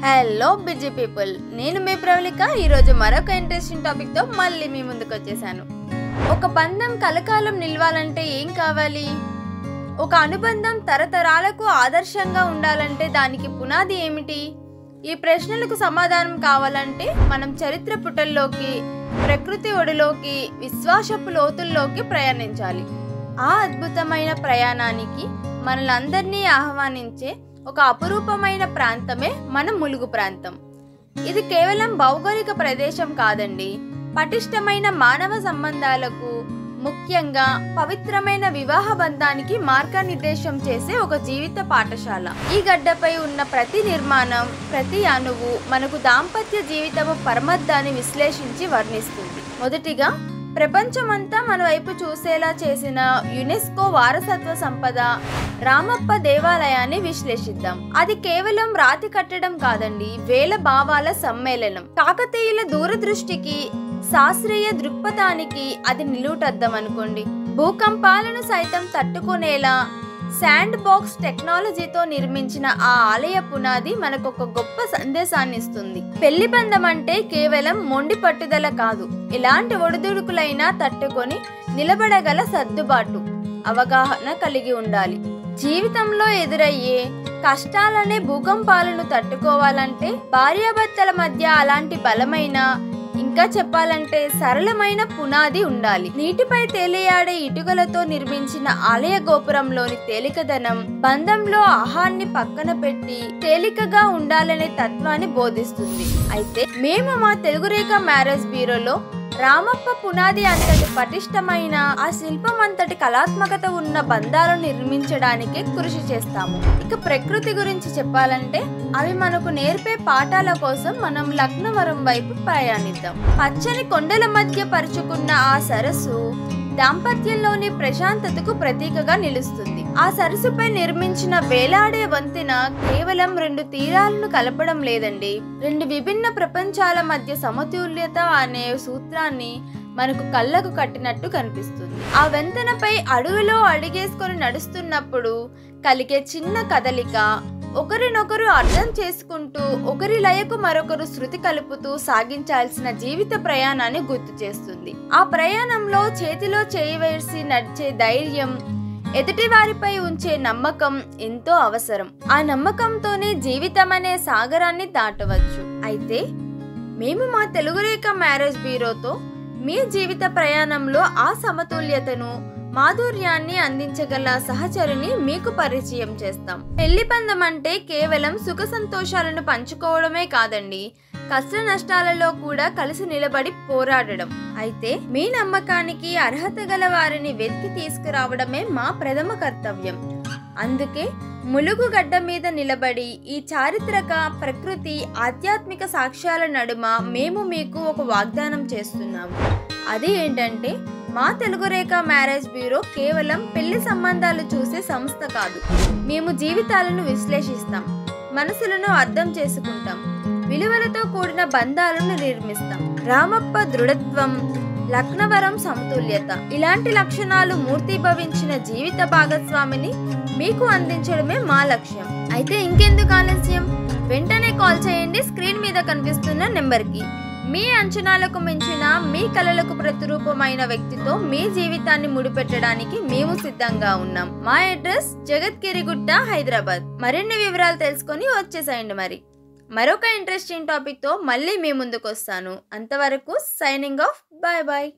Hello busy people, నేను మీ ప్రవళిక. ఈరోజు మరొక ఇంట్రెస్టింగ్ టాపిక్తో మళ్ళీ మీ ముందుకు వచ్చేసాను. ఒక బంధం కలకాలం నిలవాలంటే ఏం కావాలి? ఒక అనుబంధం తరతరాలకు ఆదర్శంగా ఉండాలంటే దానికి పునాది ఏమిటి? ఈ ప్రశ్నలకు సమాధానం కావాలంటే మనం చరిత్ర పుటల్లోకి, ప్రకృతి ఒడిలోకి, విశ్వాసపు లోతుల్లోకి ప్రయాణించాలి. ఆ అద్భుతమైన ప్రయాణానికి మనలందరినీ ఆహ్వానించే ఒక అపురూపమైన ప్రాంతమే మన ములుగు ప్రాంతం. ఇది కేవలం భౌగోళిక ప్రదేశం కాదండి, పటిష్టమైన మానవ సంబంధాలకు, ముఖ్యంగా పవిత్రమైన వివాహ బంధానికి మార్గనిర్దేశం చేసే ఒక జీవిత పాఠశాల. ఈ గడ్డపై ఉన్న ప్రతి నిర్మాణం, ప్రతి అణువు మనకు దాంపత్య జీవితపు పరమార్థాన్ని విశ్లేషించి వర్ణిస్తుంది. మొదటిగా, ప్రపంచమంతా మన వైపు చూసేలా చేసిన యునెస్కో వారసత్వ సంపద రామప్ప దేవాలయాన్ని విశ్లేషిద్దాం. అది కేవలం రాతి కట్టడం కాదండి, వేల భావాల సమ్మేళనం. కాకతీయుల దూరదృష్టికి, శాస్త్రీయ దృక్పథానికి అది నిలువుటద్దం అనుకోండి. భూకంపాలను సైతం తట్టుకునేలా శాండ్ బాక్స్ టెక్నాలజీతో నిర్మించిన ఆ ఆలయ పునాది మనకు ఒక గొప్ప సందేశాన్ని ఇస్తుంది. పెళ్లి బంధం అంటే కేవలం మొండి పట్టుదల కాదు, ఎలాంటి ఒడిదుడుకులైనా తట్టుకొని నిలబడగల సర్దుబాటు, అవగాహన కలిగి ఉండాలి. జీవితంలో ఎదురయ్యే కష్టాలనే, భూకంపాలను తట్టుకోవాలంటే భార్యాభర్తల మధ్య అలాంటి బలమైన, ఇంకా చెప్పాలంటే సరళమైన పునాది ఉండాలి. నీటిపై తేలియాడే ఇటుకలతో నిర్మించిన ఆలయ గోపురంలోని తేలికదనం బంధంలో ఆహాన్ని పక్కన పెట్టి తేలికగా ఉండాలనే తత్వాన్ని బోధిస్తుంది. అయితే మేము మా తెలుగురేఖ మ్యారేజ్ బ్యూరోలో రామప్ప పునాది అంతటి పటిష్టమైన, ఆ శిల్పం అంతటి కళాత్మకత ఉన్న బంధాలను నిర్మించడానికి కృషి చేస్తాము. ఇక ప్రకృతి గురించి చెప్పాలంటే అవి మనకు నేర్పే పాఠాల కోసం మనం లక్నవరం వైపు ప్రయాణిద్దాం. పచ్చని కొండల మధ్య పరుచుకున్న ఆ సరస్సు దాంపత్యంలోని ప్రశాంతతకు ప్రతీకగా నిలుస్తుంది. ఆ సరస్సుపై నిర్మించిన వేలాడే వంతెన కేవలం రెండు తీరాలను కలపడం లేదండి, రెండు విభిన్న ప్రపంచాల మధ్య సమతుల్యత అనే సూత్రాన్ని మనకు కళ్ళకు కట్టినట్టు కనిపిస్తుంది. ఆ వంతెనపై అడుగులో అడిగేసుకొని నడుస్తున్నప్పుడు కలిగే చిన్న కదలిక, ఒకరినొకరు అర్థం చేసుకుంటూ ఒకరి లయకు మరొకరు శృతి కలుపుతూ సాగించాల్సిన జీవిత ప్రయాణాన్ని గుర్తు చేస్తుంది. ఆ ప్రయాణంలో చేతిలో చేయి వేసి నడిచే ధైర్యం, ఎదుటి వారిపై ఉంచే నమ్మకం ఎంతో అవసరం. ఆ నమ్మకంతోనే జీవితం అనే సాగరాన్ని దాటవచ్చు. అయితే మేము మా తెలుగురేఖ మ్యారేజ్ బ్యూరోతో మీ జీవిత ప్రయాణంలో ఆ సమతుల్యతను, మాధుర్యాన్ని అందించగల సహచరిని మీకు పరిచయం చేస్తాం. పెళ్లి బంధం అంటే కేవలం సుఖ సంతోషాలను పంచుకోవడమే కాదండి, కష్ట నష్టాలలో కూడా కలిసి నిలబడి పోరాడడం. అయితే మీ నమ్మకానికి అర్హత గల వారిని వెతికి తీసుకురావడమే మా ప్రథమ కర్తవ్యం. అందుకే ములుగు గడ్డ మీద నిలబడి ఈ చారిత్రక, ప్రకృతి, ఆధ్యాత్మిక సాక్ష్యాల నడుమ మేము మీకు ఒక వాగ్దానం చేస్తున్నాము. అది ఏంటంటే, మా తెలుగురేఖ మ్యారేజ్ బ్యూరో కేవలం పెళ్లి సంబంధాలు చూసే సంస్థ కాదు. మేము జీవితాలను విశ్లేషిస్తాం, మనసులను అర్థం చేసుకుంటాం, విలువలతో కూడిన బంధాలను నిర్మిస్తాం. రామప్ప దృఢత్వం, లక్నవరం సమతుల్యత, ఇలాంటి లక్షణాలు మూర్తిభవించిన జీవిత భాగస్వామిని మీకు అందించడమే మా లక్ష్యం. అయితే ఇంకెందుకు ఆలస్యం, వెంటనే కాల్ చేయండి స్క్రీన్ మీద కనిపిస్తున్న నెంబర్కి. మీ అంచనాలకు మించిన, మీ కలలకు ప్రతిరూపమైన వ్యక్తితో మీ జీవితాన్ని ముడిపెట్టడానికి మేము సిద్ధంగా ఉన్నాం. మా అడ్రస్ జగద్గిరిగుట్ట, హైదరాబాద్. మరిన్ని వివరాలు తెలుసుకొని వచ్చేసేయండి. మరొక ఇంట్రెస్టింగ్ టాపిక్తో మళ్ళీ మీ ముందుకు వస్తాను. అంతవరకు సైనింగ్ ఆఫ్. Bye bye.